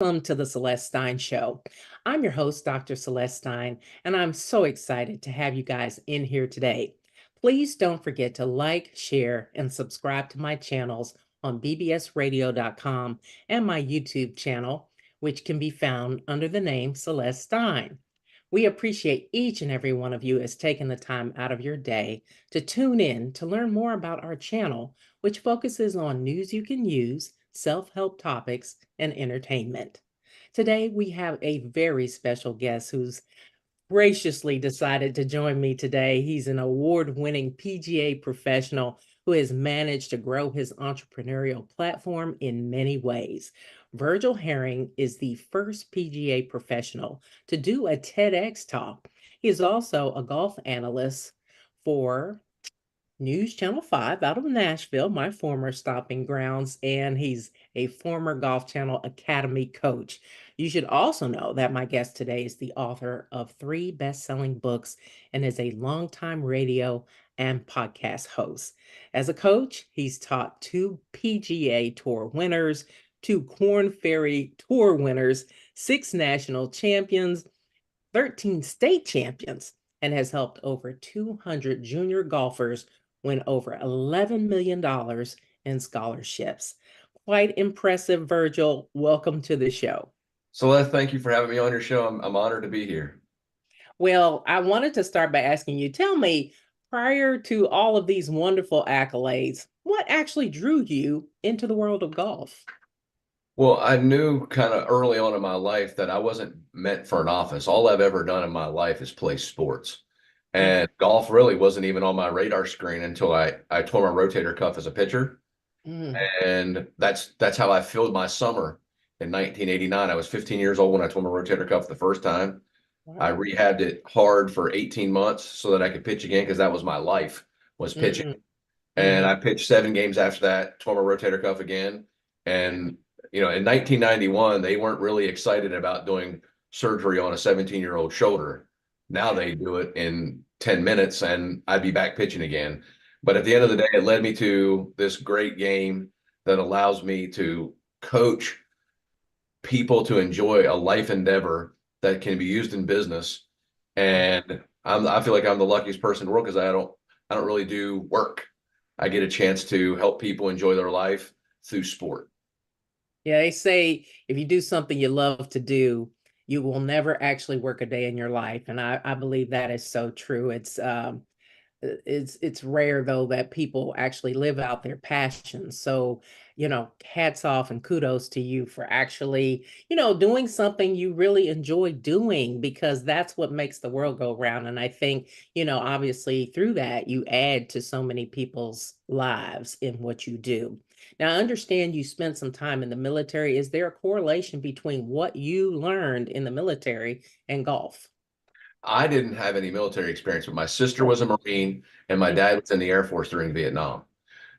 Welcome to the Celeste Stein Show. I'm your host, Dr. Celeste Stein, and I'm so excited to have you guys in here today. Please don't forget to like, share, and subscribe to my channels on bbsradio.com and my YouTube channel, which can be found under the name Celeste Stein. We appreciate each and every one of you as taking the time out of your day to tune in to learn more about our channel, which focuses on news you can use, self-help topics, and entertainment. Today, we have a very special guest who's graciously decided to join me today. He's an award-winning PGA professional who has managed to grow his entrepreneurial platform in many ways. Virgil Herring is the first PGA professional to do a TEDx talk. He is also a golf analyst for News Channel 5 out of Nashville, my former stopping grounds, and he's a former Golf Channel Academy coach. You should also know that my guest today is the author of 3 best-selling books and is a longtime radio and podcast host. As a coach, he's taught 2 PGA Tour winners, 2 Korn Ferry Tour winners, 6 national champions, 13 state champions, and has helped over 200 junior golfers win over $11 million in scholarships. Quite impressive, Virgil. Welcome to the show. Celeste, thank you for having me on your show. I'm honored to be here. Well, I wanted to start by asking you, tell me, prior to all of these wonderful accolades, what actually drew you into the world of golf? Well, I knew kind of early on in my life that I wasn't meant for an office. All I've ever done in my life is play sports. Mhm. And golf really wasn't even on my radar screen until I tore my rotator cuff as a pitcher. Mm. And that's how I filled my summer in 1989. I was 15 years old when I tore my rotator cuff the first time. I Wow. rehabbed it hard for 18 months so that I could pitch again because that was my life, was pitching. Mm. And Mhm. I pitched 7 games after that, tore my rotator cuff again. And, in 1991, they weren't really excited about doing surgery on a 17-year-old shoulder. Now they do it in 10 minutes and I'd be back pitching again. But at the end of the day, it led me to this great game that allows me to coach people to enjoy a life endeavor that can be used in business. And I feel like I'm the luckiest person in the world because I don't really do work. I get a chance to help people enjoy their life through sport. Yeah, they say if you do something you love to do, you will never actually work a day in your life. And I believe that is so true. It's rare though that people actually live out their passions. So, hats off and kudos to you for actually, doing something you really enjoy doing because that's what makes the world go round. And I think, obviously through that you add to so many people's lives in what you do. Now, I understand you spent some time in the military. Is there a correlation between what you learned in the military and golf? I didn't have any military experience, but my sister was a Marine and my dad was in the Air Force during Vietnam.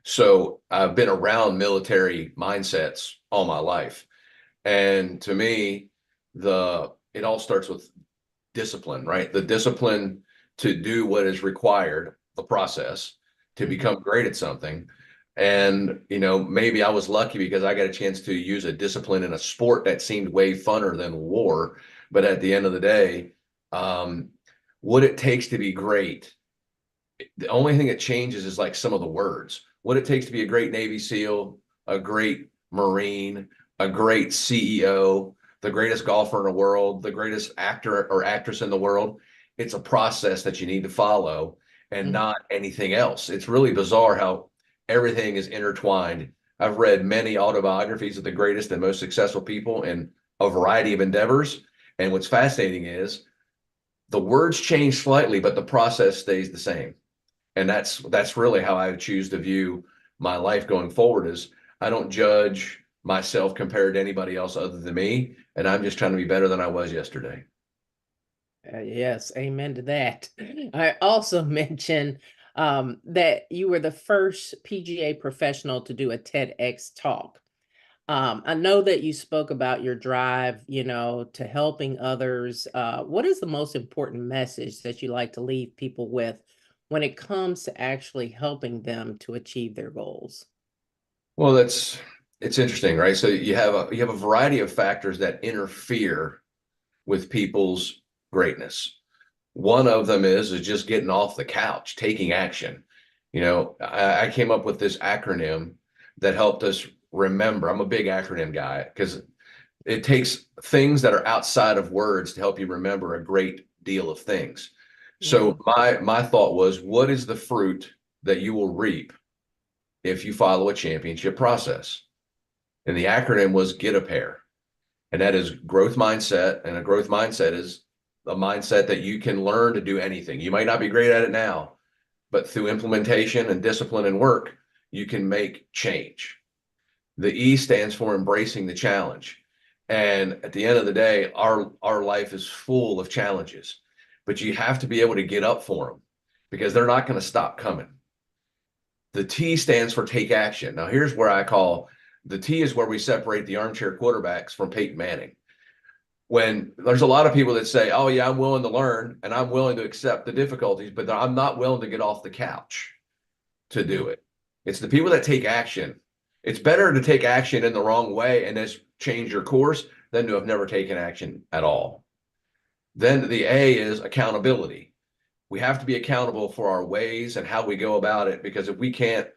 So I've been around military mindsets all my life. And to me, it all starts with discipline, right? The discipline to do what is required, the process to Mhm. become great at something. And, maybe I was lucky because I got a chance to use a discipline in a sport that seemed way funner than war. But at the end of the day, um, what it takes to be great, the only thing that changes is like some of the words. What it takes to be a great Navy SEAL, a great Marine, a great CEO, the greatest golfer in the world, the greatest actor or actress in the world. It's a process that you need to follow and Mhm. not anything else. It's really bizarre how everything is intertwined. I've read many autobiographies of the greatest and most successful people in a variety of endeavors. And what's fascinating is the words change slightly, but the process stays the same. And that's really how I choose to view my life going forward is I don't judge myself compared to anybody else other than me, and I'm just trying to be better than I was yesterday. Yes, amen to that. I also mentioned that you were the first PGA professional to do a TEDx talk. I know that you spoke about your drive, to helping others. What is the most important message that you like to leave people with when it comes to actually helping them to achieve their goals? Well, that's it's interesting, right? So you have a variety of factors that interfere with people's greatness. One of them is just getting off the couch, taking action. I came up with this acronym that helped us remember. I'm a big acronym guy because it takes things that are outside of words to help you remember a great deal of things. So Mhm. my thought was, what is the fruit that you will reap if you follow a championship process? And the acronym was get a pair. And that is growth mindset. And a growth mindset is a mindset that you can learn to do anything. You might not be great at it now, but through implementation and discipline and work, you can make change. The E stands for embracing the challenge. And at the end of the day, our life is full of challenges, but you have to be able to get up for them because they're not going to stop coming. The T stands for take action. Now, here's where I call the T is where we separate the armchair quarterbacks from Peyton Manning. When there's a lot of people that say, "Oh yeah, I'm willing to learn and I'm willing to accept the difficulties, but I'm not willing to get off the couch to do Mm. it." It's the people that take action. It's better to take action in the wrong way and just change your course than to have never taken action at all. Then the A is accountability. We have to be accountable for our ways and how we go about it because if we can't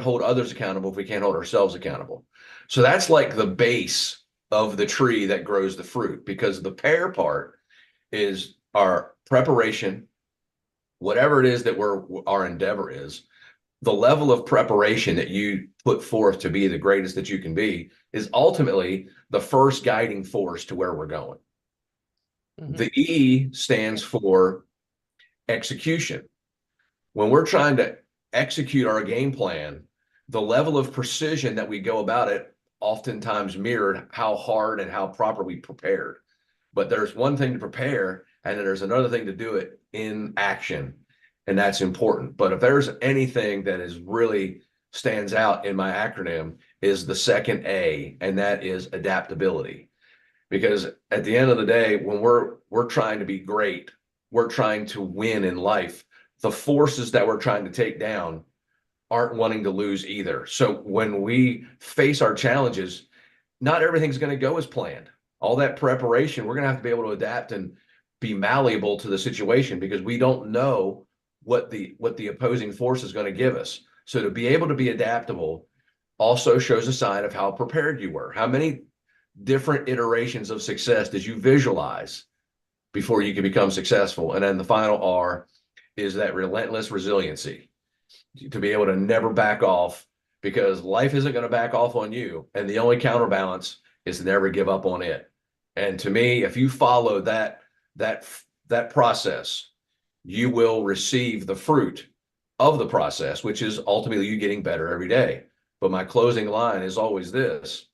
hold others accountable if we can't hold ourselves accountable. So that's like the base of the tree that grows the fruit because the pear part is our preparation, whatever it is that our endeavor is, the level of preparation that you put forth to be the greatest that you can be is ultimately the first guiding force to where we're going. Mhm. The E stands for execution. When we're trying to execute our game plan, the level of precision that we go about it oftentimes mirrored how hard and how properly prepared. But there's one thing to prepare, and then there's another thing to do it in action. And that's important. But if there's anything that is really stands out in my acronym is the second A, and that is adaptability. Because at the end of the day, when we're trying to be great, we're trying to win in life. The forces that we're trying to take down aren't wanting to lose either. So when we face our challenges, not everything's going to go as planned. All that preparation, we're going to have to be able to adapt and be malleable to the situation because we don't know what the opposing force is going to give us. So to be able to be adaptable also shows a sign of how prepared you were. How many different iterations of success did you visualize before you could become successful? And then the final R is that relentless resiliency to be able to never back off because life isn't going to back off on you. And the only counterbalance is to never give up on it. And to me, if you follow that that process, you will receive the fruit of the process, which is ultimately you getting better every day. But my closing line is always this: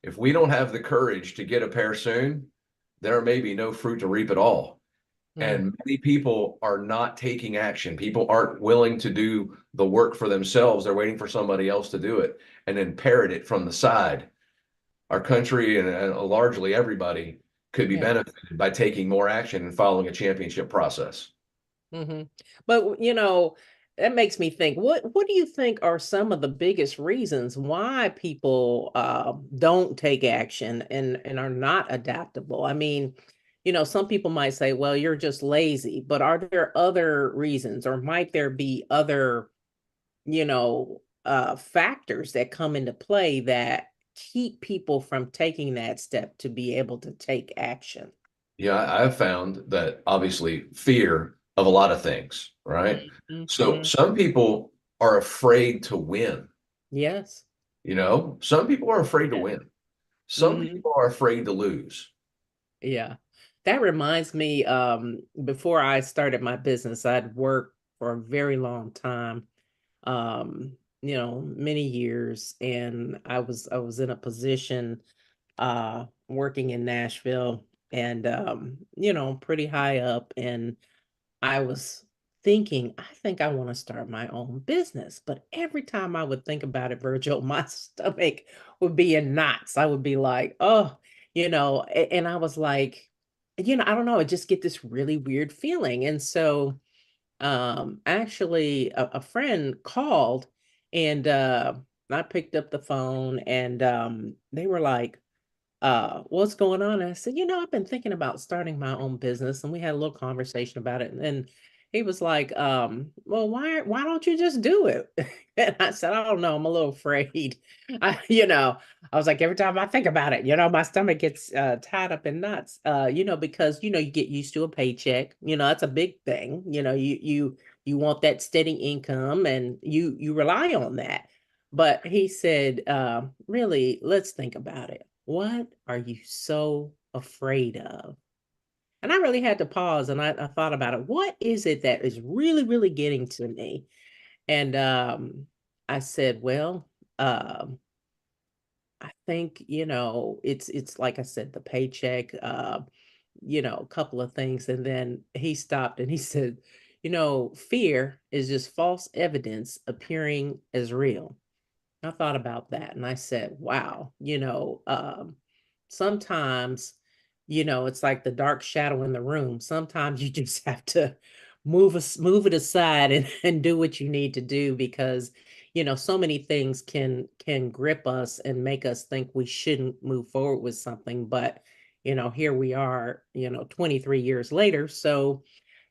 if we don't have the courage to get a pair soon, there may be no fruit to reap at all. Mm. And many people are not taking action. People aren't willing to do the work for themselves. They're waiting for somebody else to do it and then parrot it from the side. Our country and largely everybody could be Yeah. benefited by taking more action and following a championship process. But that makes me think. What do you think are some of the biggest reasons why people don't take action and are not adaptable? I mean, some people might say, "Well, you're just lazy," but are there other reasons, or might there be other factors that come into play that keep people from taking that step to be able to take action? Yeah, I've found that obviously fear of a lot of things, right? So Mm-hmm. some people are afraid to win. Yes. Some people are afraid to Yeah. win. Some Hmm. people are afraid to lose. Yeah. That reminds me, before I started my business, I'd worked for a very long time, many years, and I was in a position working in Nashville and pretty high up, and I was thinking, I think I want to start my own business. But every time I would think about it, Virgil, my stomach would be in knots. I would be like, oh, and I was like, I don't know, I just get this really weird feeling. And so actually a friend called and I picked up the phone and they were like, what's going on? And I said, I've been thinking about starting my own business. And we had a little conversation about it. And then he was like, well, why don't you just do it? And I said, I don't know, I'm a little afraid. I was like, every time I think about it, my stomach gets tied up in knots. Because you get used to a paycheck. That's a big thing. You want that steady income and you rely on that. But he said, really, let's think about it. What are you so afraid of? And I really had to pause and I thought about it. What is it that is really, really getting to me? And I said, well, I think, it's like I said, the paycheck, a couple of things. And then he stopped and he said, fear is just false evidence appearing as real. I thought about that and I said, wow, sometimes, it's like the dark shadow in the room. Sometimes you just have to move it aside and do what you need to do because, so many things can grip us and make us think we shouldn't move forward with something. But, here we are, 23 years later. So,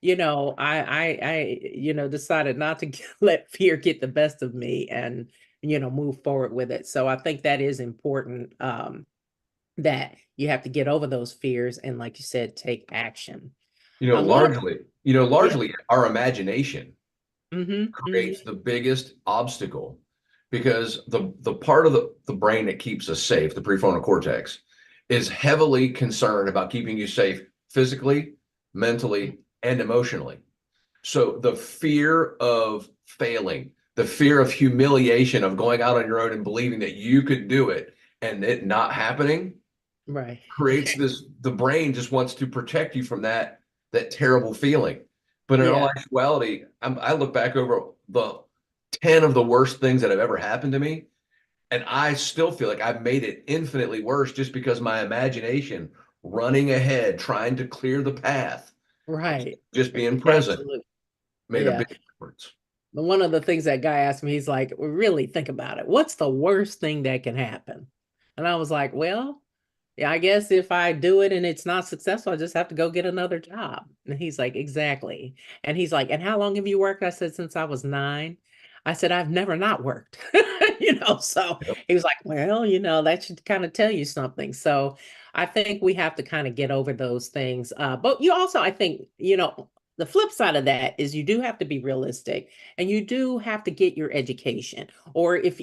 I decided not to let fear get the best of me and move forward with it. So I think that is important, that you have to get over those fears and, like you said, take action. One of Yeah. Largely our imagination Mhm, mhm. creates the biggest obstacle because the part of the brain that keeps us safe, the prefrontal cortex, is heavily concerned about keeping you safe physically, mentally, and emotionally. So the fear of failing, the fear of humiliation of going out on your own and believing that you could do it and it not happening Right. creates this, the brain just wants to protect you from that terrible feeling. But in all Yeah. actuality, I look back over the 10 of the worst things that have ever happened to me, and I still feel like I've made it infinitely worse just because my imagination running ahead, trying to clear the path, Right. just being present Absolutely. made a Yeah. big difference. But one of the things that guy asked me, he's like, "Well, really think about it. What's the worst thing that can happen?" And I was like, well, yeah, I guess if I do it and it's not successful, I just have to go get another job. And he's like, exactly. And he's like, and how long have you worked? I said, since I was 9. I said, I've never not worked. So Yep. he was like, well, that should kind of tell you something. So I think we have to kind of get over those things. But you also, I think, the flip side of that is you do have to be realistic and you do have to get your education or if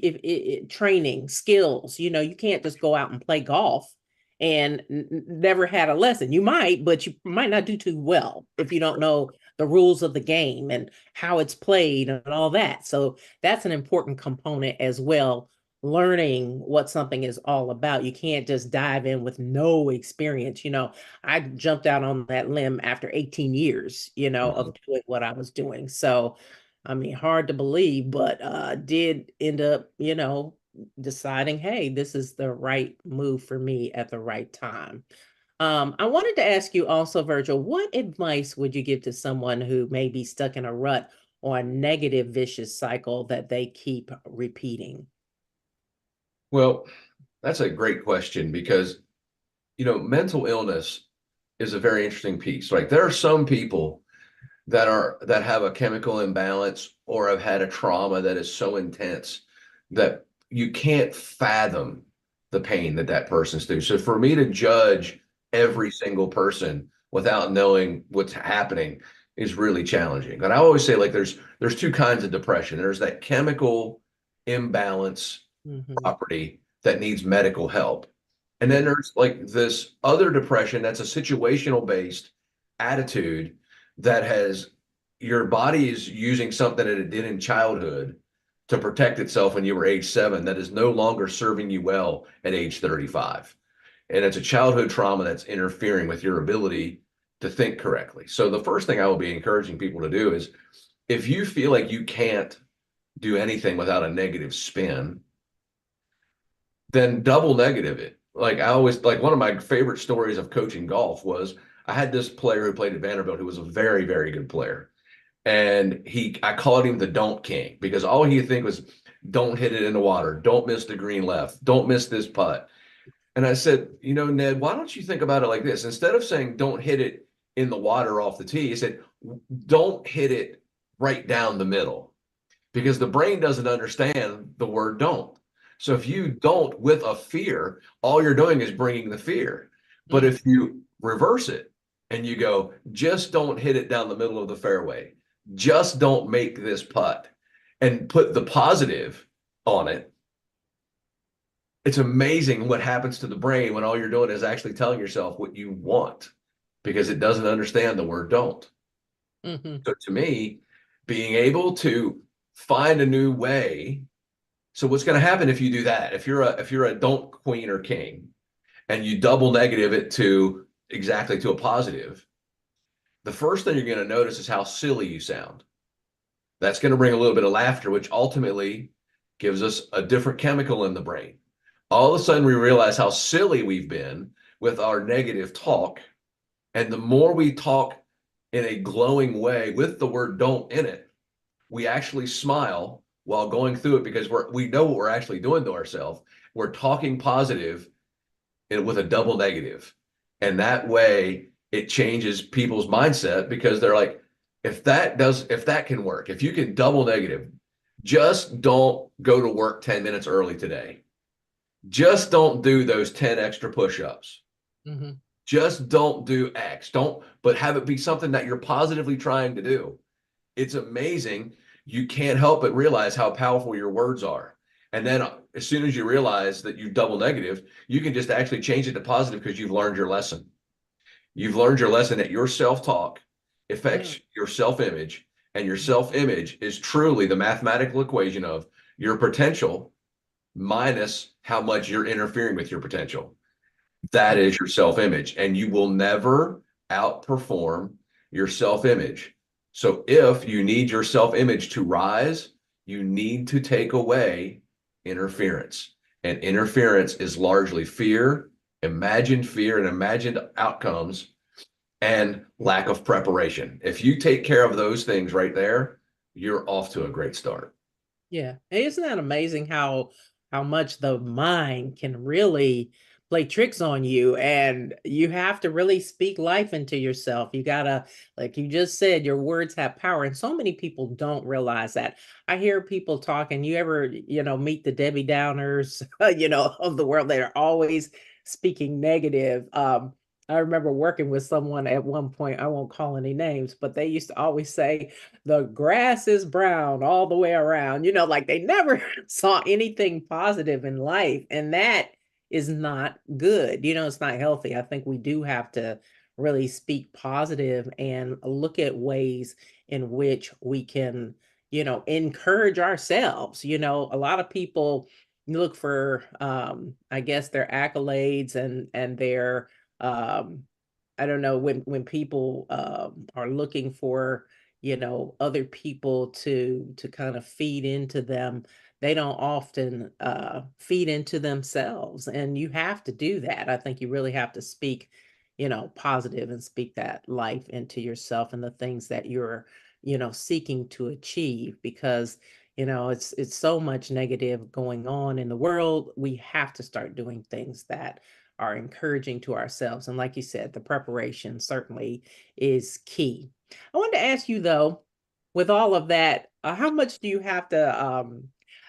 training skills, you can't just go out and play golf and never had a lesson. You might, but you might not do too well if you don't know the rules of the game and how it's played and all that. So that's an important component as well. Learning what something is all about. You can't just dive in with no experience. I jumped out on that limb after 18 years, Mhm. of doing what I was doing. So, I mean, hard to believe, but did end up, deciding, hey, this is the right move for me at the right time. I wanted to ask you also, Virgil, what advice would you give to someone who may be stuck in a rut or a negative vicious cycle that they keep repeating? Well, that's a great question because, mental illness is a very interesting piece. Like there are some people that have a chemical imbalance or have had a trauma that is so intense that you can't fathom the pain that person's through. So for me to judge every single person without knowing what's happening is really challenging. And I always say like there's two kinds of depression. There's that chemical imbalance Hmm. property that needs medical help. And then there's like this other depression that's a situational based attitude that has your body is using something that it did in childhood to protect itself when you were age 7 that is no longer serving you well at age 35. And it's a childhood trauma that's interfering with your ability to think correctly. So the first thing I will be encouraging people to do is if you feel like you can't do anything without a negative spin, then double negative it. Like I always like one of my favorite stories of coaching golf was I had this player who played at Vanderbilt who was a very, very good player. And I called him the Don't King because all he think was don't hit it in the water. Don't miss the green left. Don't miss this putt. And I said, Ned, why don't you think about it like this? Instead of saying don't hit it in the water off the tee, he said, don't hit it right down the middle because the brain doesn't understand the word don't. So if you don't with a fear, all you're doing is bringing the fear. But Mm, if you reverse it and you go, just don't hit it down the middle of the fairway, just don't make this putt and put the positive on it, it's amazing what happens to the brain when all you're doing is actually telling yourself what you want because it doesn't understand the word don't. mhm, So to me, being able to find a new way. So what's going to happen if you do that? If you're a don't queen or king and you double negative it to exactly to a positive, the first thing you're going to notice is how silly you sound. That's going to bring a little bit of laughter, which ultimately gives us a different chemical in the brain. All of a sudden, we realize how silly we've been with our negative talk. And the more we talk in a glowing way with the word don't in it, we actually smile while going through it because we know what we're actually doing to ourselves. We're talking positive with a double negative. And that way it changes people's mindset because they're like, if that can work, if you can double negative, just don't go to work 10 minutes early today. Just don't do those 10 extra push-ups. mhm. Just don't do X. Don't, but have it be something that you're positively trying to do. It's amazing. You can't help but realize how powerful your words are. And then as soon as you realize that you double negative, you can just actually change it to positive because you've learned your lesson. You've learned your lesson that your self-talk Mm, affects your self-image, and your mm, self-image is truly the mathematical equation of your potential minus how much you're interfering with your potential. That mm. is your self-image, and you will never outperform your self-image. So if you need your self-image to rise, you need to take away interference. And interference is largely fear and imagined outcomes and lack of preparation. If you take care of those things right there, you're off to a great start. Yeah. And isn't that amazing how much the mind can really play tricks on you, and you have to really speak life into yourself. You gotta, like you just said, your words have power. And so many people don't realize that. I hear people talking, you ever, meet the Debbie Downers, of the world that are always speaking negative. I remember working with someone at one point, I won't call any names, but they used to always say, the grass is brown all the way around. Like they never saw anything positive in life. And that is not good. It's not healthy. I think we do have to really speak positive and look at ways in which we can, encourage ourselves. A lot of people look for I guess their accolades and their I don't know, when people are looking for other people to kind of feed into them, they don't often feed into themselves, and you have to do that. I think you really have to speak positive and speak that life into yourself and the things that you're seeking to achieve, because it's so much negative going on in the world. We have to start doing things that are encouraging to ourselves, and like you said, the preparation certainly is key. I wanted to ask you though, with all of that, how much do you have to,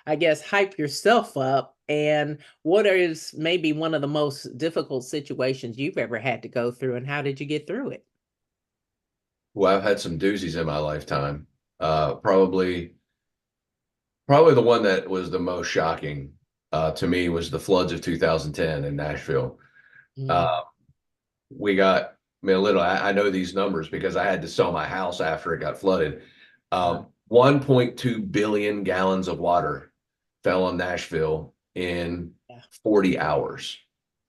I guess, hype yourself up? And what is maybe one of the most difficult situations you've ever had to go through, and how did you get through it? Well, I've had some doozies in my lifetime. Probably the one that was the most shocking to me was the floods of 2010 in Nashville. Mm, Uh, we got, I mean, I know these numbers because I had to sell my house after it got flooded. wow. 1.2 billion gallons of water fell on Nashville in Yeah. 40 hours.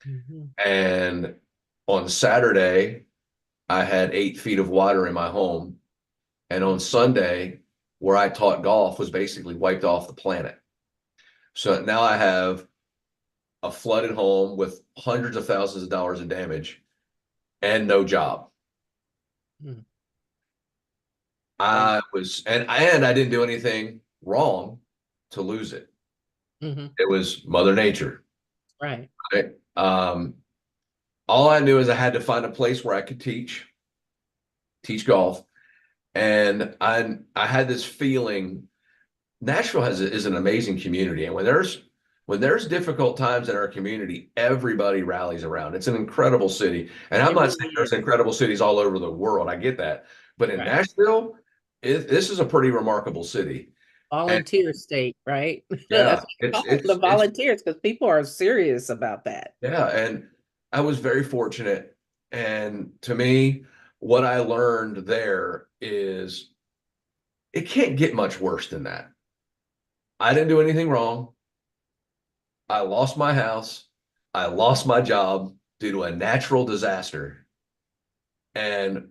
Mhm. And on Saturday, I had 8 feet of water in my home. And on Sunday, where I taught golf was basically wiped off the planet. So now I have a flooded home with hundreds of thousands of dollars in damage and no job. Mm. Wow. I was, and I didn't do anything wrong to lose it. Hmm. It was Mother Nature. Right. Right? All I knew is I had to find a place where I could teach golf, and I had this feeling. Nashville is an amazing community, and when there's difficult times in our community, everybody rallies around. It's an incredible city, and I'm It not really saying there's is. incredible cities all over the world. I get that, but in Right. Nashville, this is a pretty remarkable city, and Volunteer state, right? That's yeah, what you it's call them, the it's it's volunteers, because people are serious about that. yeah, and I was very fortunate. And to me, what I learned there is it can't get much worse than that. I didn't do anything wrong. I lost my house. I lost my job due to a natural disaster. And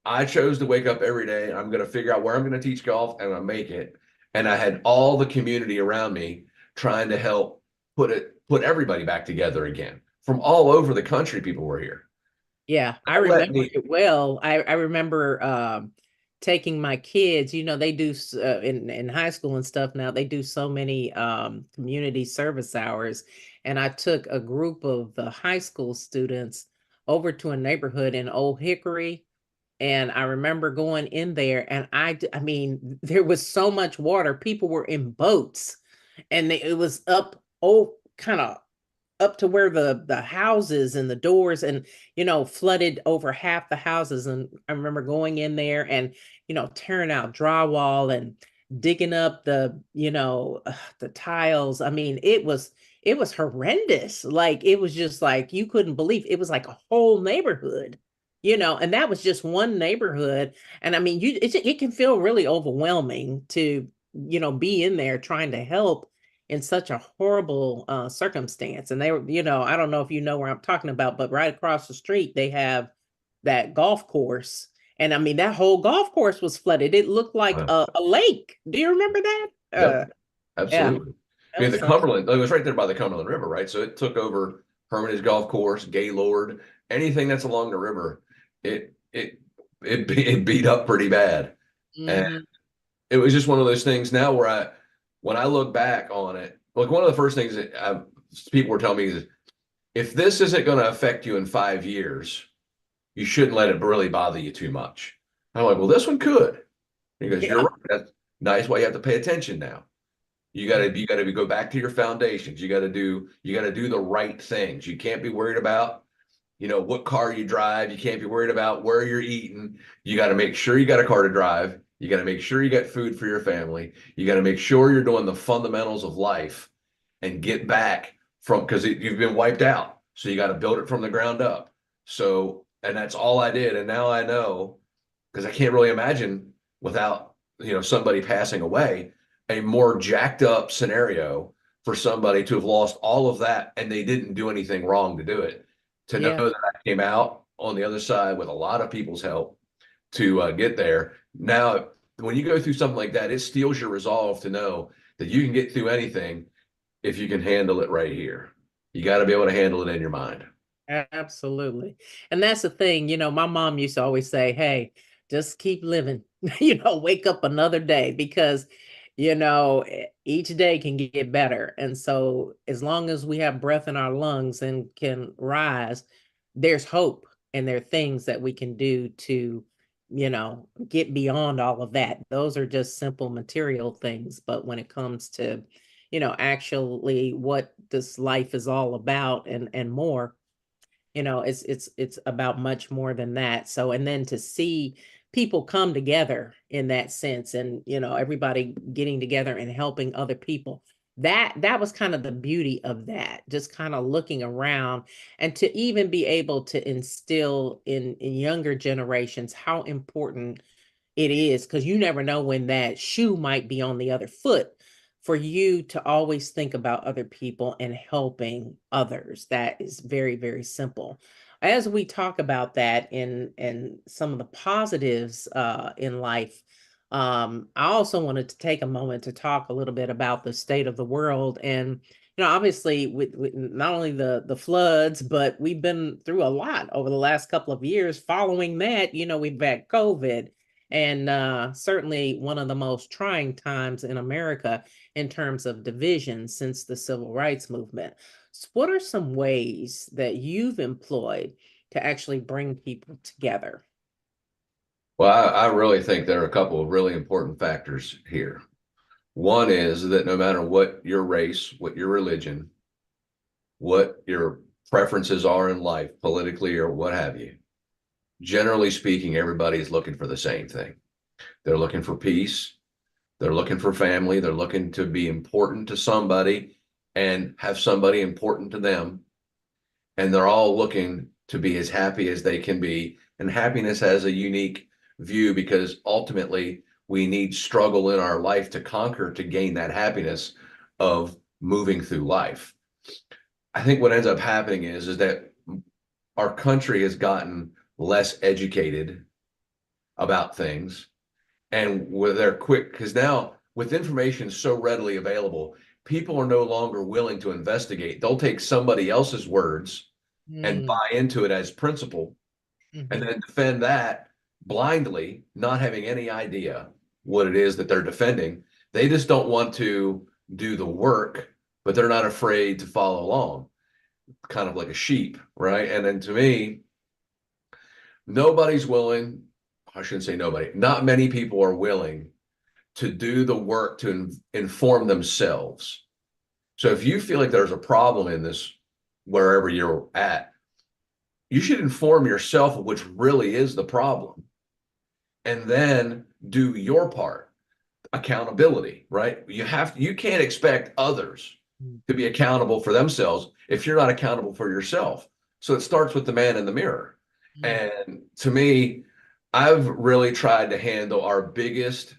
I chose to wake up every day and I'm going to figure out where I'm going to teach golf and I'm going to make it. And I had all the community around me trying to help put everybody back together again. From all over the country, people were here. Yeah, I Don't let remember me, it well. I remember taking my kids, they do in high school and stuff now, they do so many community service hours. And I took a group of the high school students over to a neighborhood in Old Hickory. And I remember going in there and I mean, there was so much water. People were in boats and it was up, oh, kind of up to where the houses and the doors and flooded over half the houses. And I remember going in there and tearing out drywall and digging up the tiles. I mean, it was horrendous. Like, it was just like you couldn't believe it was like a whole neighborhood, and that was just one neighborhood. And I mean, it can feel really overwhelming to be in there trying to help in such a horrible circumstance. And they were, I don't know if you know where I'm talking about, but right across the street, they have that golf course. And I mean, that whole golf course was flooded. It looked like uh, a lake. Do you remember that? yep, Yeah, absolutely. I that mean, was the something. Cumberland, it was right there by the Cumberland River, right? So it took over Hermitage Golf Course, Gaylord, anything that's along the river. It it it beat up pretty bad. And Hmm. it was just one of those things now where when I look back on it, like one of the first things that people were telling me is if this isn't going to affect you in 5 years, you shouldn't let it really bother you too much. I'm like, well, this one could. He goes, you're Yeah. right. That's why you have to pay attention now. You got to go back to your foundations. You got to do the right things. You can't be worried about what car you drive. You can't be worried about where you're eating. You got to make sure you got a car to drive. You got to make sure you got food for your family. You got to make sure you're doing the fundamentals of life and get back from because you've been wiped out. So you got to build it from the ground up. So, and that's all I did. And now I know because I can't really imagine without somebody passing away a more jacked up scenario for somebody to have lost all of that and they didn't do anything wrong to do it. To know Yeah. that I came out on the other side with a lot of people's help to get there. Now, when you go through something like that, it steels your resolve to know that you can get through anything if you can handle it right here. You got to be able to handle it in your mind. Absolutely. And that's the thing, my mom used to always say, "Hey, just keep living, wake up another day because, each day can get better." And so, as long as we have breath in our lungs and can rise, there's hope and there are things that we can do to, get beyond all of that. Those are just simple material things. But when it comes to, actually what this life is all about and more, it's about much more than that. So, and then to see people come together in that sense, and everybody getting together and helping other people, that was kind of the beauty of that, just kind of looking around, and to even be able to instill in younger generations how important it is, because you never know when that shoe might be on the other foot, for you to always think about other people and helping others. That is very, very simple. As we talk about that in some of the positives in life, I also wanted to take a moment to talk a little bit about the state of the world. And obviously, with not only the floods, but we've been through a lot over the last couple of years. Following that, we've had COVID, and certainly one of the most trying times in America in terms of division since the civil rights movement. So what are some ways that you've employed to actually bring people together? Well, I really think there are a couple of really important factors here. One is that no matter what your race, what your religion, what your preferences are in life, politically or what have you, generally speaking, everybody's looking for the same thing. They're looking for peace. They're looking for family. They're looking to be important to somebody and have somebody important to them. And they're all looking to be as happy as they can be. And happiness has a unique view because ultimately we need struggle in our life to conquer, to gain that happiness of moving through life. I think what ends up happening is that our country has gotten less educated about things, and where they're quick, because now with information so readily available, people are no longer willing to investigate. They'll take somebody else's words and Mm, buy into it as principle and mhm, then defend that blindly, not having any idea what it is that they're defending. They just don't want to do the work, but they're not afraid to follow along, kind of like a sheep, right? And then to me, nobody's willing, I shouldn't say nobody, not many people are willing to do the work to inform themselves. So if you feel like there's a problem in this, wherever you're at, you should inform yourself of which really is the problem and then do your part. Accountability, right? You can't expect others mm, to be accountable for themselves if you're not accountable for yourself. So it starts with the man in the mirror. mm. And to me, I've really tried to handle our biggest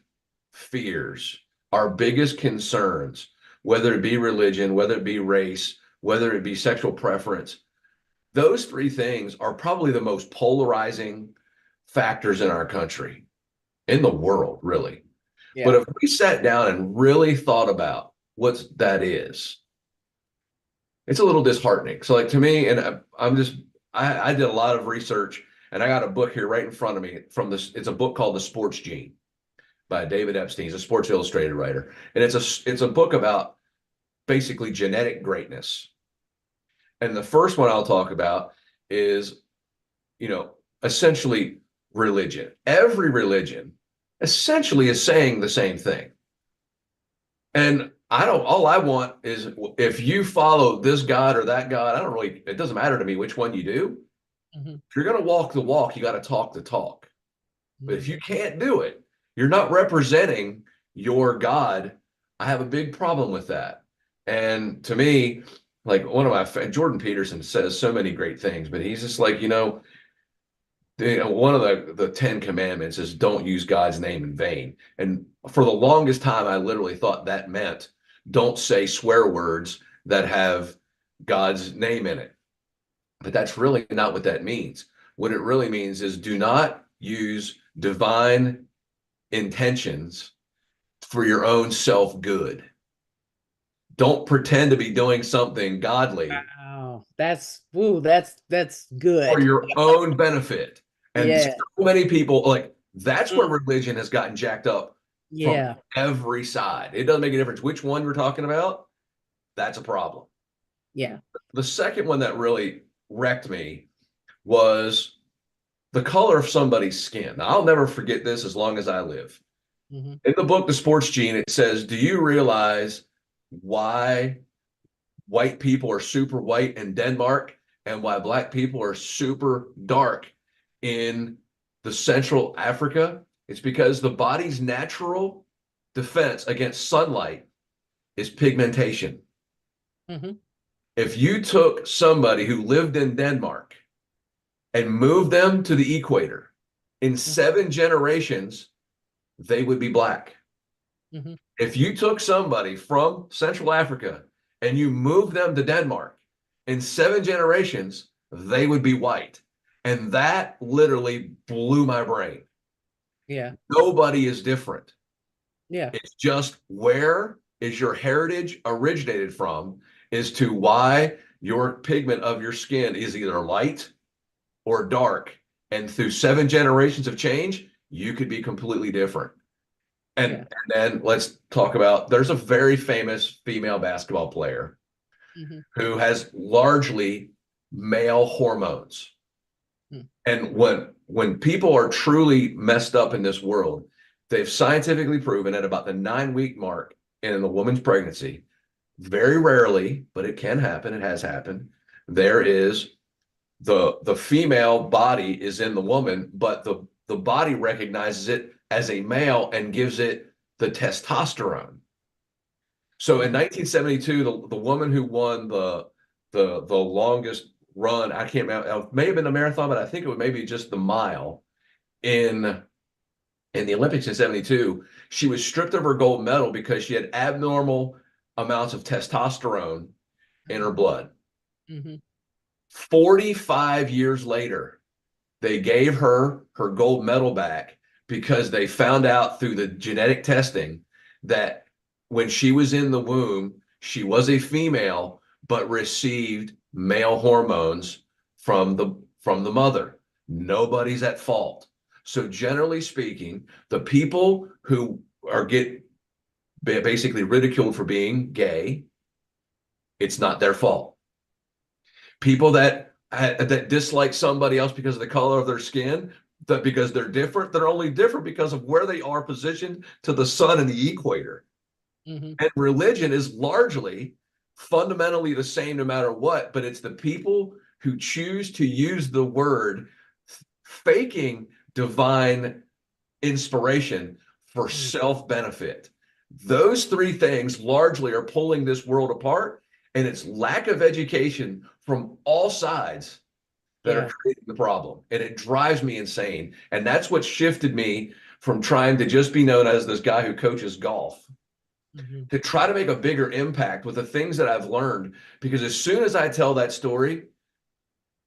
fears, our biggest concerns, whether it be religion, whether it be race, whether it be sexual preference. Those three things are probably the most polarizing factors in our country, in the world, really. But Yeah. if we sat down and really thought about what that is, it's a little disheartening. So, like to me, and I did a lot of research, and I got a book here right in front of me from this. It's a book called The Sports Gene by David Epstein. He's a Sports Illustrated writer, and it's a book about basically genetic greatness. And the first one I'll talk about is, you know, essentially religion. Every religion essentially is saying the same thing. And all I want is if you follow this God or that God, it doesn't matter to me which one you do. Mhm, If you're going to walk the walk, you got to talk the talk. But if mhm. you can't do it, you're not representing your God. I have a big problem with that. And to me, like one of Jordan Peterson says so many great things, but he's just like, one of the 10 commandments is don't use God's name in vain. And for the longest time, I literally thought that meant don't say swear words that have God's name in it. But that's really not what that means. What it really means is do not use divine intentions for your own self good. Don't pretend to be doing something godly Wow. That's for good. your own benefit. And so Yeah. many people, like, that's where Mm, religion has gotten jacked up from yeah. every side. It doesn't make a difference which one we're talking about. That's a problem. Yeah. The second one that really wrecked me was the color of somebody's skin. Now, I'll never forget this as long as I live. Mhm, In the book, The Sports Gene, it says, do you realize why white people are super white in Denmark and why black people are super dark in the Central Africa? It's because the body's natural defense against sunlight is pigmentation. mhm, If you took somebody who lived in Denmark and moved them to the equator, in mhm, 7 generations, they would be black. mhm. If you took somebody from Central Africa and you moved them to Denmark, in 7 generations, they would be white. And that literally blew my brain. Yeah. Nobody is different. Yeah. It's just where is your heritage originated from is to why your pigment of your skin is either light or dark. And through 7 generations of change, you could be completely different. Yeah. And then let's talk about, there's a very famous female basketball player Hmm. who has largely male hormones. Hmm. And when people are truly messed up in this world, they've scientifically proven at about the 9 week mark in the woman's pregnancy, very rarely, but it can happen, it has happened, there is the female body is in the woman, but the body recognizes it as a male and gives it the testosterone. So in Hmm. 1972, the woman who won the longest run, I can't remember, it may have been the marathon, but I think it was maybe just the mile in in the Olympics in 72, she was stripped of her gold medal because she had abnormal amounts of testosterone in her blood. Hmm. 45 years later, they gave her her gold medal back because they found out through the genetic testing that when she was in the womb, she was a female, but received male hormones from the mother. Nobody's at fault. So generally speaking, the people who are get basically ridiculed for being gay, it's not their fault. People that dislike somebody else because of the color of their skin, that because they're different, they're only different because of where they are positioned to the sun and the equator. Hmm. And religion is largely fundamentally the same no matter what, but it's the people who choose to use the word faking divine inspiration for self-benefit. Those three things largely are pulling this world apart, and it's lack of education from all sides that are Yeah. creating the problem. And it drives me insane. And that's what shifted me from trying to just be known as this guy who coaches golf Hmm. to try to make a bigger impact with the things that I've learned. Because as soon as I tell that story,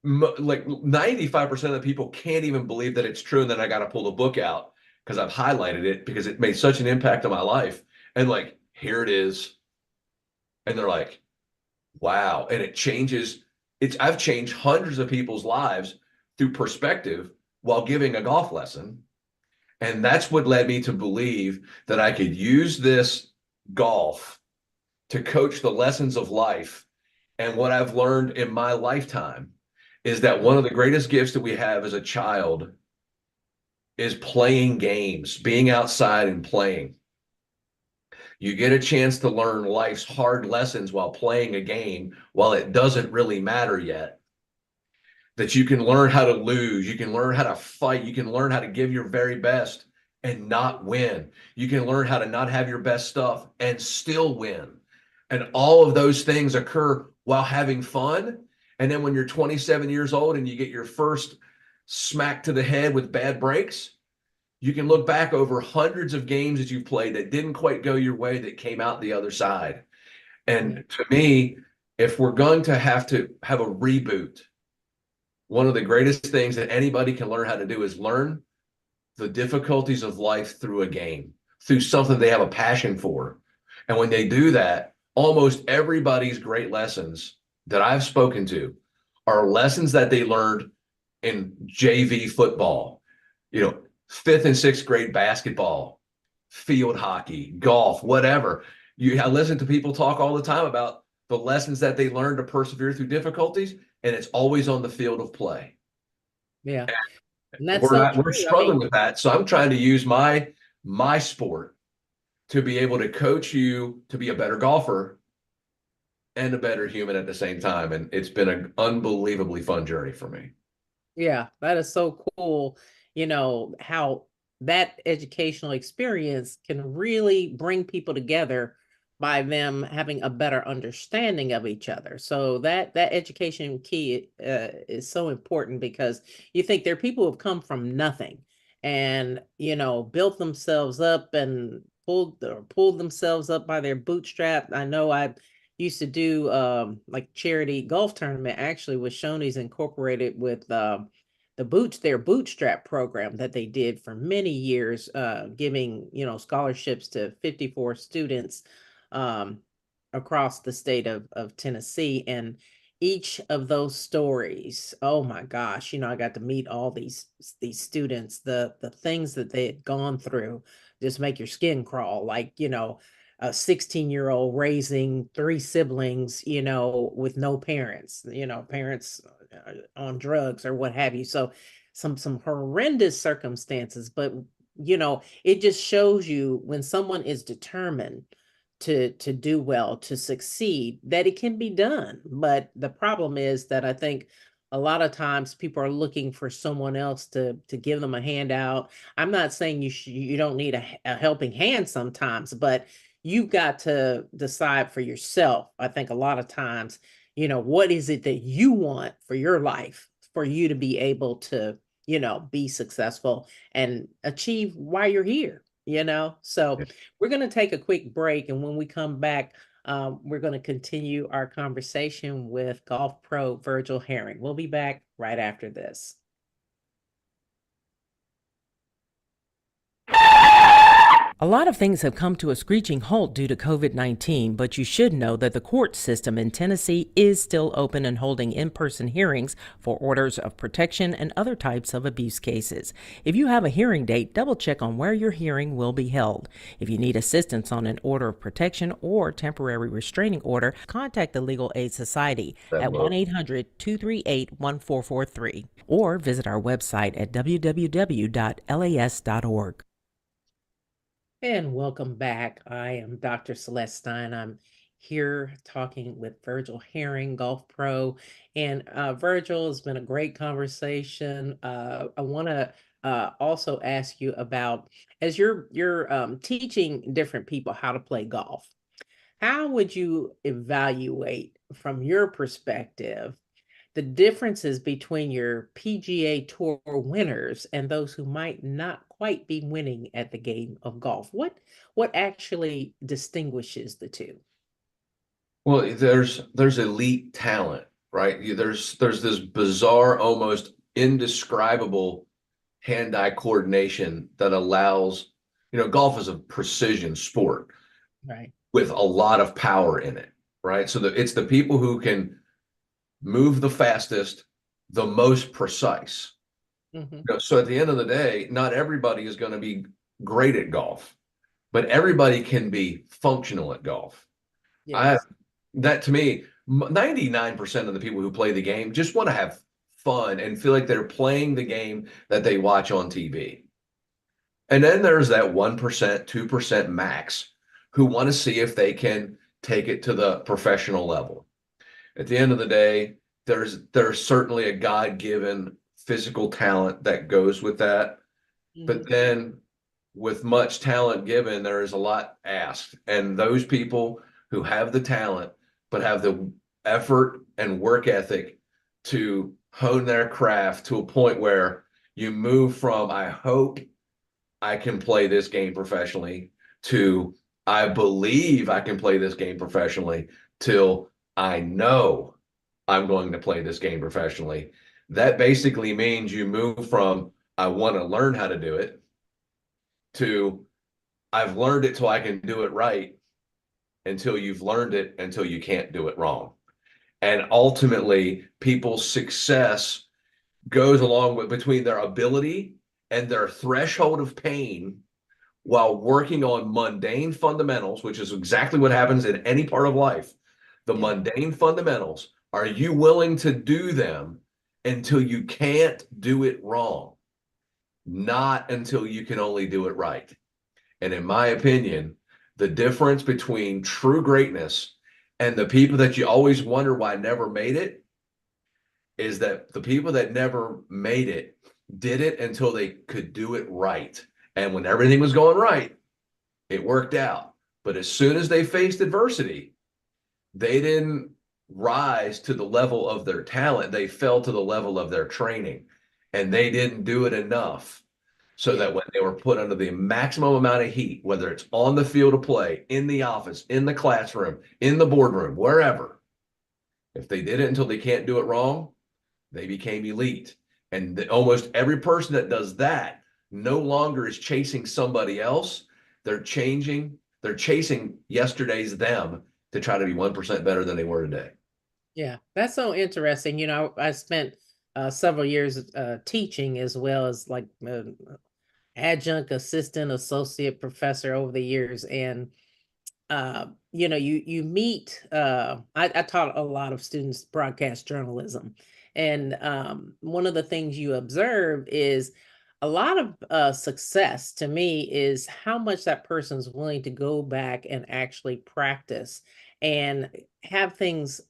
like 95% of the people can't even believe that it's true. And then I got to pull the book out because I've highlighted it because it made such an impact on my life. And like, here it is. And they're like, wow. And it changes. I've changed hundreds of people's lives through perspective while giving a golf lesson. And that's what led me to believe that I could use this golf to coach the lessons of life. And what I've learned in my lifetime is that one of the greatest gifts that we have as a child is playing games, being outside and playing. You get a chance to learn life's hard lessons while playing a game while it doesn't really matter yet. That you can learn how to lose, you can learn how to fight, you can learn how to give your very best and not win. You can learn how to not have your best stuff and still win. And all of those things occur while having fun. And then when you're 27 years old and you get your first smack to the head with bad breaks, you can look back over hundreds of games that you've played that didn't quite go your way that came out the other side. Yeah. And to me, if we're going to have a reboot, one of the greatest things that anybody can learn how to do is learn the difficulties of life through a game, through something they have a passion for. And when they do that, almost everybody's great lessons that I've spoken to are lessons that they learned in JV football, fifth and sixth grade basketball, field hockey, golf, whatever. I listen to people talk all the time about the lessons that they learned to persevere through difficulties, and it's always on the field of play. Yeah. And that's We're so not we're true. I mean, struggling with that. So I'm trying to use my sport to be able to coach you to be a better golfer and a better human at the same time. And it's been an unbelievably fun journey for me. yeah, that is so cool. How that educational experience can really bring people together by them having a better understanding of each other. So that education key is so important because you think there are people who have come from nothing and built themselves up and pulled themselves up by their bootstrap. I know I used to do like charity golf tournament actually with Shoney's incorporated with their bootstrap program that they did for many years, giving scholarships to 54 students um, across the state of Tennessee. And each of those stories, oh my gosh, I got to meet all these students, the things that they had gone through just make your skin crawl. Like, a 16-year-old raising three siblings, with no parents, parents on drugs or what have you. So some horrendous circumstances, but it just shows you when someone is determined to do well, to succeed, that it can be done. But the problem is that I think a lot of times people are looking for someone else to give them a handout. I'm not saying you don't need a helping hand sometimes, but you've got to decide for yourself. I think a lot of times, what is it that you want for your life, for you to be able to, be successful and achieve while you're here. So we're going to take a quick break. And when we come back, we're going to continue our conversation with golf pro Virgil Herring. We'll be back right after this. A lot of things have come to a screeching halt due to COVID-19, but you should know that the court system in Tennessee is still open and holding in-person hearings for orders of protection and other types of abuse cases. If you have a hearing date, double check on where your hearing will be held. If you need assistance on an order of protection or temporary restraining order, contact the Legal Aid Society at 1-800-238-1443 or visit our website at www.las.org. And welcome back. I am Dr. Celeste Stein. I'm here talking with Virgil Herring, golf pro. And Virgil, it's been a great conversation. I want to also ask you about, as you're teaching different people how to play golf, how would you evaluate from your perspective the differences between your PGA Tour winners and those who might not quite be winning at the game of golf? What actually distinguishes the two? Well, there's elite talent, right? There's this bizarre, almost indescribable hand-eye coordination that allows, golf is a precision sport Right. with a lot of power in it, right? So it's the people who can move the fastest, the most precise. Hmm. So at the end of the day, not everybody is going to be great at golf, but everybody can be functional at golf. I Yes. That to me, 99% of the people who play the game just want to have fun and feel like they're playing the game that they watch on TV. And then there's that 1%, 2% max who want to see if they can take it to the professional level. At the end of the day, there's certainly a God-given physical talent that goes with that. Hmm. But then with much talent given, there is a lot asked. And those people who have the talent, but have the effort and work ethic to hone their craft to a point where you move from, I hope I can play this game professionally, to I believe I can play this game professionally, till I know I'm going to play this game professionally. That basically means you move from I want to learn how to do it to I've learned it till I can do it right, until you've learned it until you can't do it wrong. And ultimately, people's success goes along with between their ability and their threshold of pain while working on mundane fundamentals, which is exactly what happens in any part of life. The Yeah. mundane fundamentals, are you willing to do them until you can't do it wrong? Not until you can only do it right. And in my opinion, the difference between true greatness and the people that you always wonder why never made it is that the people that never made it did it until they could do it right. And when everything was going right, it worked out. But as soon as they faced adversity, they didn't rise to the level of their talent. They fell to the level of their training, and they didn't do it enough so Yeah. that when they were put under the maximum amount of heat, whether it's on the field of play, in the office, in the classroom, in the boardroom, wherever, if they did it until they can't do it wrong, they became elite. And almost every person that does that no longer is chasing somebody else. They're chasing yesterday's them to try to be 1% better than they were today. Yeah, that's so interesting. I spent several years teaching as well as like adjunct, assistant, associate professor over the years, and you meet. I taught a lot of students broadcast journalism, and one of the things you observe is a lot of success to me is how much that person's willing to go back and actually practice and have things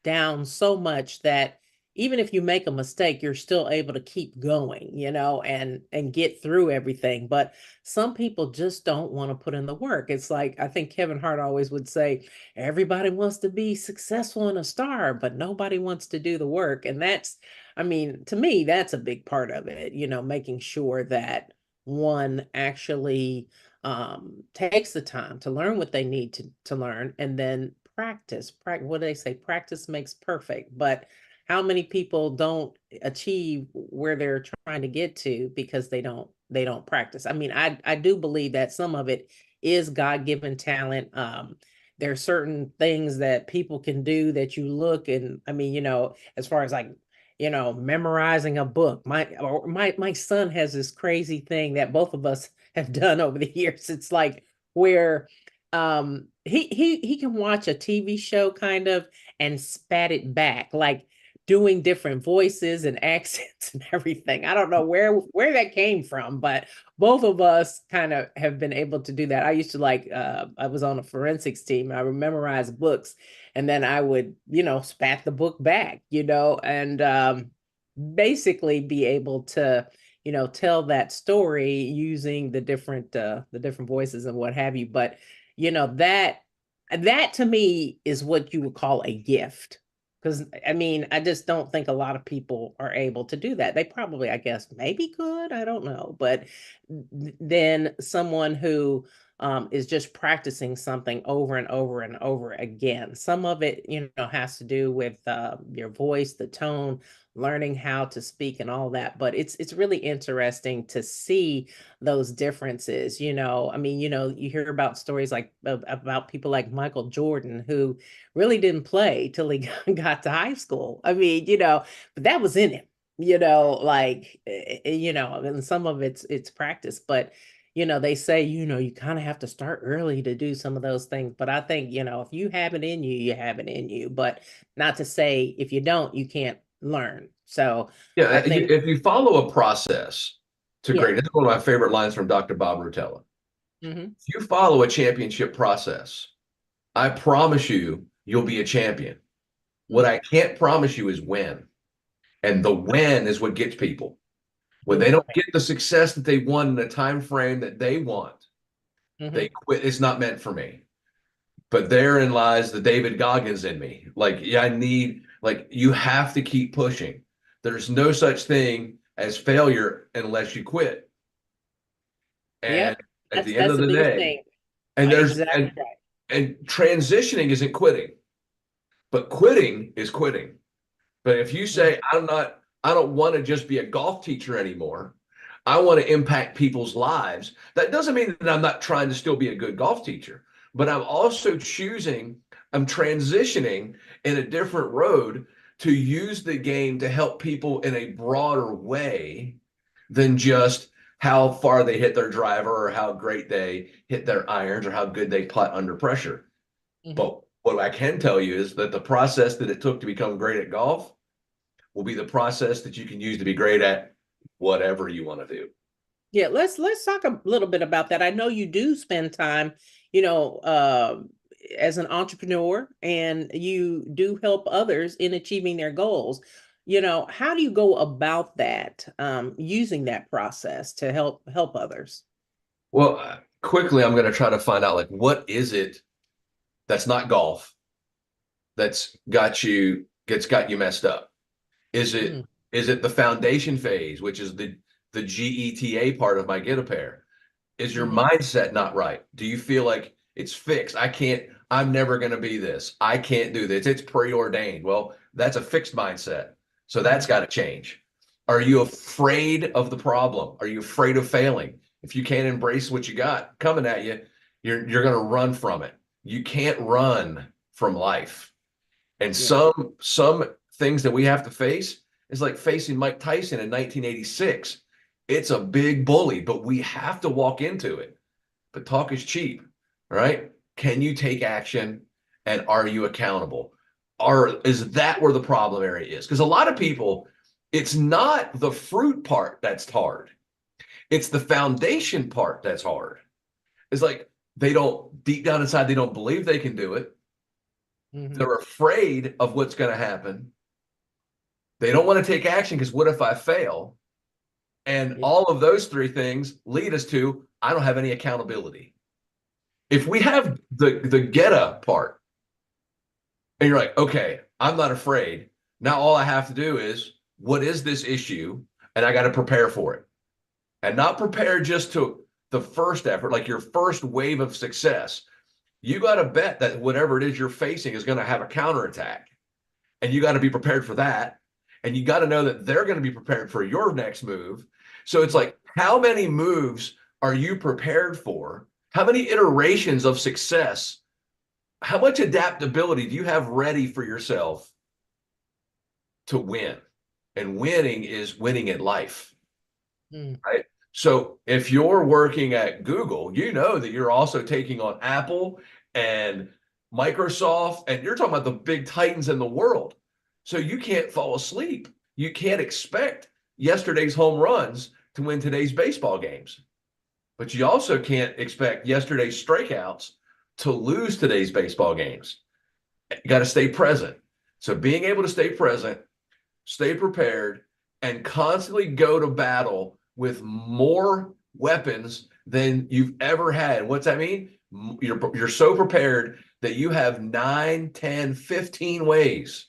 down so much that even if you make a mistake, you're still able to keep going, and get through everything. But some people just don't want to put in the work. It's like I think Kevin Hart always would say, everybody wants to be successful and a star, but nobody wants to do the work. And I mean, to me, that's a big part of it, making sure that one actually takes the time to learn what they need to learn and then practice. What do they say? Practice makes perfect. But how many people don't achieve where they're trying to get to because they don't practice? I mean, I do believe that some of it is God-given talent. There are certain things that people can do that you look and I mean, as far as like memorizing a book. My son has this crazy thing that both of us have done over the years. It's like where he can watch a TV show kind of and spat it back, like doing different voices and accents and everything. I don't know where that came from, but both of us kind of have been able to do that. I used to like I was on a forensics team. I would memorize books and then I would, spat the book back, and basically be able to, tell that story using the different voices and what have you. But that to me is what you would call a gift. Because I mean, I just don't think a lot of people are able to do that. They probably, I guess, maybe could, I don't know. But then someone who is just practicing something over and over and over again. Some of it, has to do with your voice, the tone, learning how to speak, and all that. But it's really interesting to see those differences. I mean, you hear about stories like about people like Michael Jordan who really didn't play till he got to high school. I mean, but that was in him. Like and some of it's practice, but they say, you kind of have to start early to do some of those things. But I think, if you have it in you, you have it in you. But not to say if you don't, you can't learn. So I Yeah, think, if you follow a process to yeah. greatness, this is one of my favorite lines from Dr. Bob Rotella. Hmm. If you follow a championship process, I promise you, you'll be a champion. What I can't promise you is when. And the when is what gets people. When they Good don't point. get the success that they want in the time frame that they want, they Hmm. quit. It's not meant for me. But therein lies the David Goggins in me. Like, yeah, you have to keep pushing. There's no such thing as failure unless you quit. And Yep. at That's the end that's of the the biggest day, thing. and there's Exactly right. and transitioning isn't quitting, but quitting is quitting. But if you Mm. say, I don't want to just be a golf teacher anymore. I want to impact people's lives. That doesn't mean that I'm not trying to still be a good golf teacher, but I'm transitioning in a different road to use the game to help people in a broader way than just how far they hit their driver or how great they hit their irons or how good they putt under pressure. Hmm. But what I can tell you is that the process that it took to become great at golf will be the process that you can use to be great at whatever you want to do. Yeah, let's talk a little bit about that. I know you do spend time, you know, uh, as an entrepreneur, and you do help others in achieving their goals. How do you go about that, using that process to help others? Well, quickly, I'm going to try to find out like what is it that's not golf gets got you messed up? Is it Mm, is it the foundation phase, which is the GETA part of my get a pair? Is your mm-hmm, mindset not right? Do you feel like it's fixed? I'm never going to be this. I can't do this. It's preordained. Well, that's a fixed mindset. So that's mm-hmm, got to change. Are you afraid of the problem? Are you afraid of failing? If you can't embrace what you got coming at you, you're going to run from it. You can't run from life. And Yeah. some things that we have to face is like facing Mike Tyson in 1986. It's a big bully, but we have to walk into it. But talk is cheap, right? Can you take action and are you accountable? Is that where the problem area is? Because a lot of people, it's not the fruit part that's hard. It's the foundation part that's hard. It's like they don't, deep down inside, they don't believe they can do it. Hmm. They're afraid of what's going to happen. They don't want to take action because what if I fail? And Yeah. all of those three things lead us to I don't have any accountability. If we have the get up part, and you're like, okay, I'm not afraid. Now all I have to do is what is this issue? And I got to prepare for it. And not prepare just to the first effort, like your first wave of success. You got to bet that whatever it is you're facing is going to have a counterattack. And you got to be prepared for that. And you got to know that they're going to be prepared for your next move. So it's like, how many moves are you prepared for? How many iterations of success? How much adaptability do you have ready for yourself to win? And winning is winning at life, Mm. right? So if you're working at Google, you know that you're also taking on Apple and Microsoft, and you're talking about the big titans in the world. So you can't fall asleep. You can't expect yesterday's home runs to win today's baseball games, but you also can't expect yesterday's strikeouts to lose today's baseball games. You got to stay present. So being able to stay present, stay prepared, and constantly go to battle with more weapons than you've ever had. What's that mean? You're so prepared that you have 9, 10, 15 ways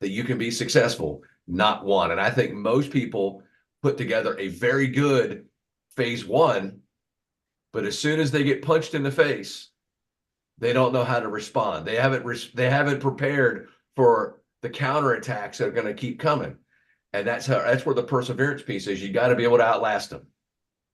that you can be successful, not one. And I think most people put together a very good phase one, but as soon as they get punched in the face, they don't know how to respond. They haven't prepared for the counterattacks that are going to keep coming. And that's where the perseverance piece is. You got to be able to outlast them.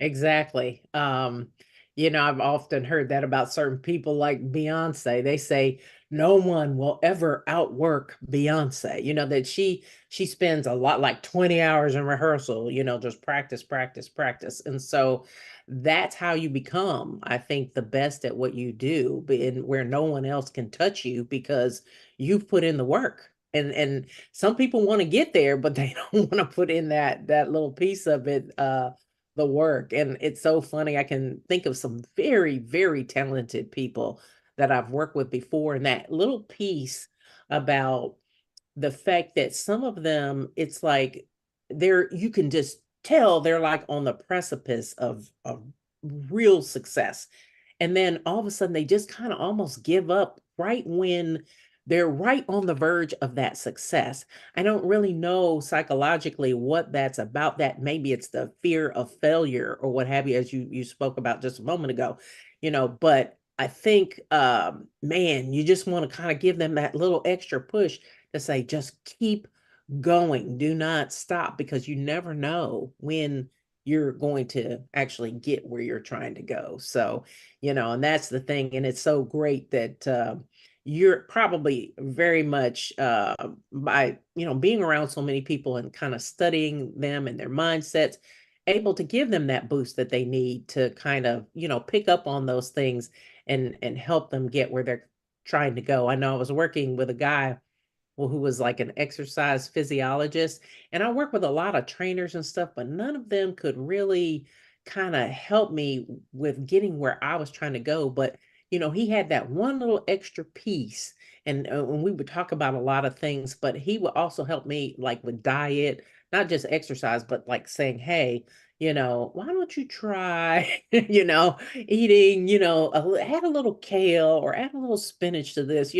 Exactly. I've often heard that about certain people like Beyonce. They say no one will ever outwork Beyonce. That she spends a lot like 20 hours in rehearsal, just practice, practice, practice. And so that's how you become, I think, the best at what you do, and where no one else can touch you because you've put in the work. And some people want to get there, but they don't want to put in that little piece of it, the work. And it's so funny. I can think of some very, very talented people that I've worked with before. And that little piece about the fact that some of them, it's like you can just tell they're like on the precipice of real success. And then all of a sudden they just kind of almost give up right when they're right on the verge of that success. I don't really know psychologically what that's about. That maybe it's the fear of failure or what have you, as you spoke about just a moment ago, but I think, man, you just want to kind of give them that little extra push to say, just keep going. Do not stop, because you never know when you're going to actually get where you're trying to go. So, and that's the thing. And it's so great that you're probably very much by, being around so many people and kind of studying them and their mindsets, able to give them that boost that they need to kind of, pick up on those things and help them get where they're trying to go. I know I was working with a guy, well, who was like an exercise physiologist. And I work with a lot of trainers and stuff, but none of them could really kind of help me with getting where I was trying to go. But, he had that one little extra piece. And we would talk about a lot of things, but he would also help me like with diet, not just exercise, but like saying, hey, why don't you try, eating, add a little kale or add a little spinach to this,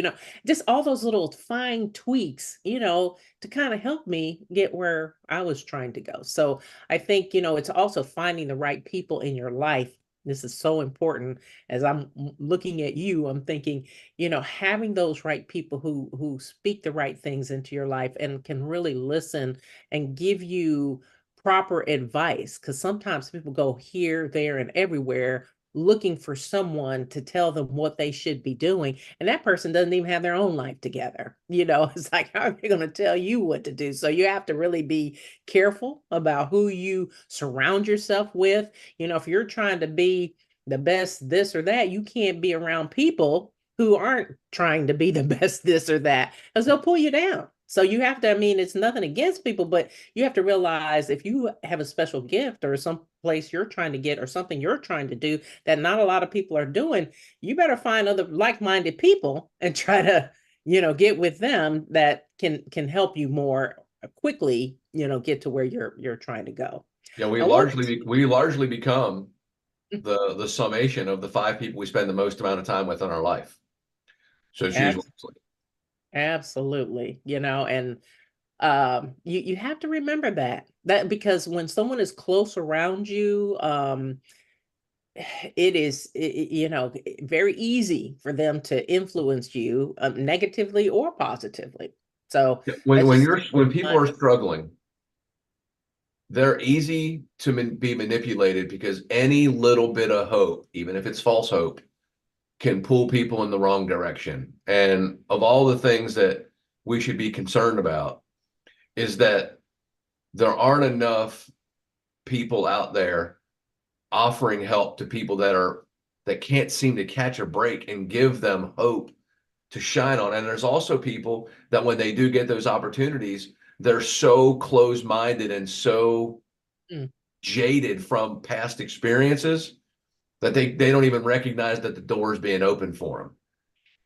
just all those little fine tweaks, to kind of help me get where I was trying to go. So I think, it's also finding the right people in your life. This is so important. As I'm looking at you, I'm thinking, having those right people who speak the right things into your life and can really listen and give you proper advice. Because sometimes people go here, there, and everywhere, looking for someone to tell them what they should be doing. And that person doesn't even have their own life together. It's like, how are they going to tell you what to do? So you have to really be careful about who you surround yourself with. If you're trying to be the best this or that, you can't be around people who aren't trying to be the best this or that, because they'll pull you down. So you have to, I mean, it's nothing against people, but you have to realize if you have a special gift or some place you're trying to get or something you're trying to do that not a lot of people are doing, you better find other like-minded people and try to, get with them that can help you more quickly, get to where you're trying to go. Yeah, I wanted we largely become the summation of the five people we spend the most amount of time with in our life. So choose to wisely. absolutely, and you have to remember that because when someone is close around you, it is very easy for them to influence you, negatively or positively. So Yeah, that's just when people not. are struggling, they're easy to be manipulated because any little bit of hope, even if it's false hope, can pull people in the wrong direction. And of all the things that we should be concerned about is that there aren't enough people out there offering help to people that can't seem to catch a break and give them hope to shine on. And there's also people that when they do get those opportunities, they're so closed-minded and so Mm. jaded from past experiences that they don't even recognize that the door is being opened for them.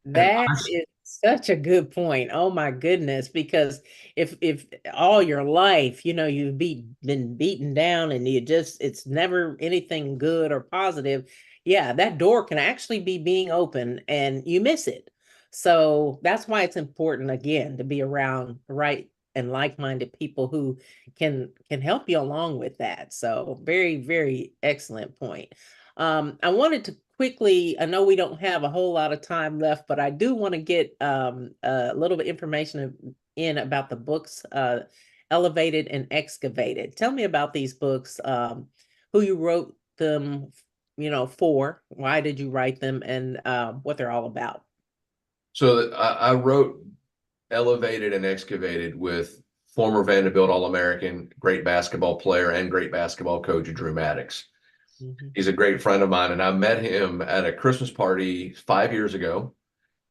And That is such a good point. Oh my goodness, because if all your life, you've been beaten down and it's never anything good or positive, yeah, that door can actually be being open and you miss it. So that's why it's important again to be around the right and like-minded people who can help you along with that. So very, very excellent point. I wanted to quickly, I know we don't have a whole lot of time left, but I do want to get a little bit information in about the books, Elevated and Excavated. Tell me about these books, who you wrote them, for, why did you write them, and what they're all about. so I wrote Elevated and Excavated with former Vanderbilt All-American, great basketball player and great basketball coach Drew Maddox. Mhm. He's a great friend of mine, and I met him at a Christmas party 5 years ago.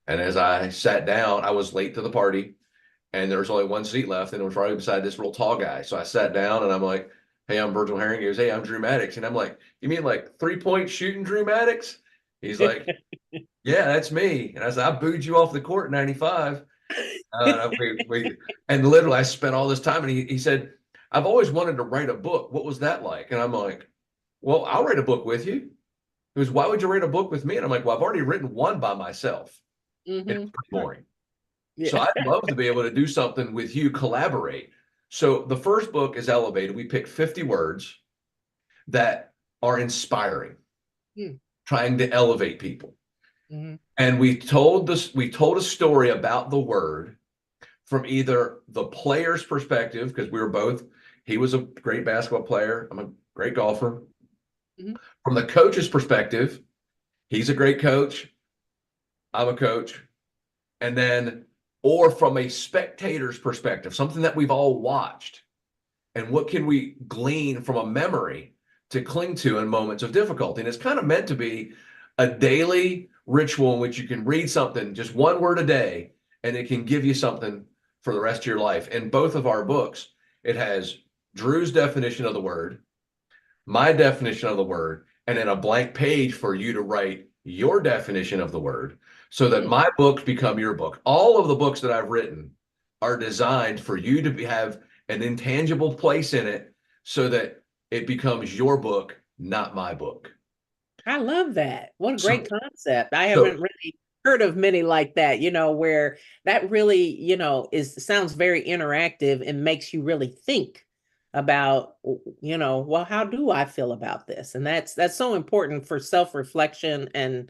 And as I sat down, I was late to the party, and there was only one seat left, and it was right beside this real tall guy. So I sat down, and I'm like, "Hey, I'm Virgil Herring." He goes, "Hey, I'm Drew Maddox," and I'm like, "You mean like 3-point shooting Drew Maddox?" He's like, "Yeah, that's me." And I said, "I booed you off the court in '95." And literally, I spent all this time, and he said, "I've always wanted to write a book. What was that like?" And I'm like, "Well, I'll write a book with you." He goes, "Why would you write a book with me?" And I'm like, "Well, I've already written one by myself, and it's Hmm. pretty boring. So Yeah. I'd love to be able to do something with you, collaborate." So the first book is Elevated. We picked 50 words that are inspiring, trying to elevate people. Mm-hmm. And we told a story about the word from either the player's perspective, because he was a great basketball player, I'm a great golfer. Hmm. From the coach's perspective, he's a great coach, I'm a coach. And then, or from a spectator's perspective, something that we've all watched. And what can we glean from a memory to cling to in moments of difficulty? And it's kind of meant to be a daily ritual in which you can read something, just one word a day, and it can give you something for the rest of your life. In both of our books, it has Drew's definition of the word, my definition of the word, and then a blank page for you to write your definition of the word so that my books become your book. All of the books that I've written are designed for you to have an intangible place in it so that it becomes your book, not my book. I love that. What a great So, concept. I so haven't really heard of many like that, where that really, is sounds very interactive and makes you really think about, well, how do I feel about this? And that's so important for self-reflection and,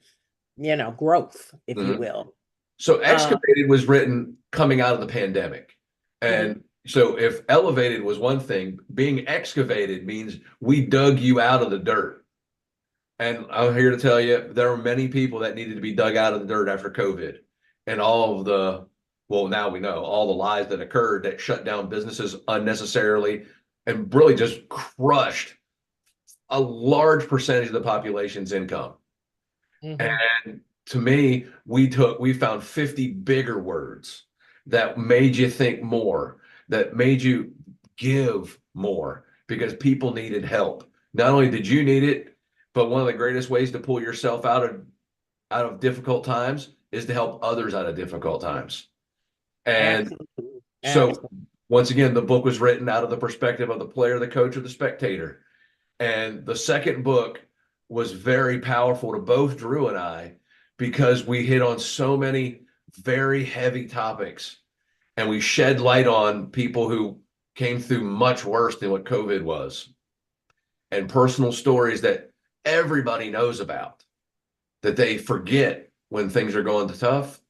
growth, if you mhm. will. So Uh, Excavated was written coming out of the pandemic. mhm. And so if elevated was one thing, being excavated means we dug you out of the dirt And I'm here to tell you, there are many people that needed to be dug out of the dirt after COVID and all of the, well, now we know all the lies that occurred that shut down businesses unnecessarily and really just crushed a large percentage of the population's income. Hmm. And to me, we found 50 bigger words that made you think more, that made you give more because people needed help. Not only did you need it, but one of the greatest ways to pull yourself out of difficult times is to help others out of difficult times. And Absolutely. so Absolutely. once again, the book was written out of the perspective of the player, the coach, or the spectator. And the second book was very powerful to both Drew and I because we hit on so many very heavy topics and we shed light on people who came through much worse than what COVID was and personal stories that everybody knows about that they forget when things are going tough,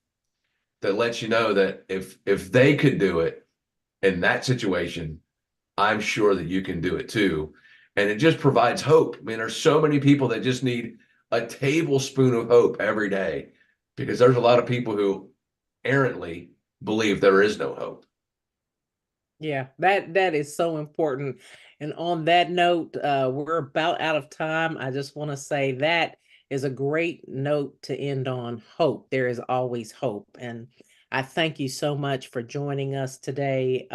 that lets you know that if they could do it in that situation, I'm sure that you can do it too. And it just provides hope. I mean, there's so many people that just need a tablespoon of hope every day because there's a lot of people who errantly believe there is no hope. Yeah, that is so important. And on that note, we're about out of time. I just want to say that is a great note to end on. Hope. There is always hope. And I thank you so much for joining us today,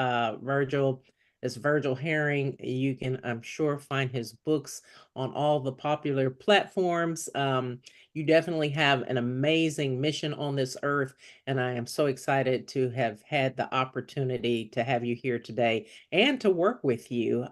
Virgil. It's Virgil Herring. You can, I'm sure, find his books on all the popular platforms. You definitely have an amazing mission on this earth, and I am so excited to have had the opportunity to have you here today and to work with you.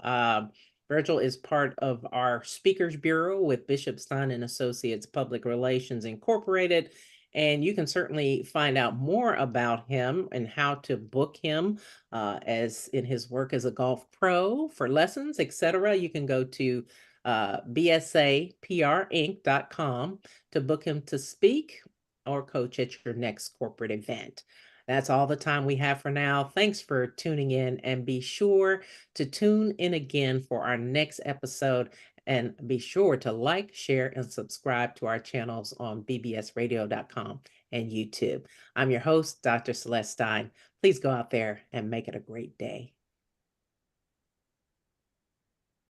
Virgil is part of our Speakers Bureau with Bishop Stein and Associates Public Relations Incorporated. And you can certainly find out more about him and how to book him as in his work as a golf pro for lessons, etc. You can go to bsaprinc.com to book him to speak or coach at your next corporate event. That's all the time we have for now. Thanks for tuning in, and be sure to tune in again for our next episode. And be sure to like, share, and subscribe to our channels on bbsradio.com and YouTube. I'm your host, Dr. Celeste Stein. Please go out there and make it a great day.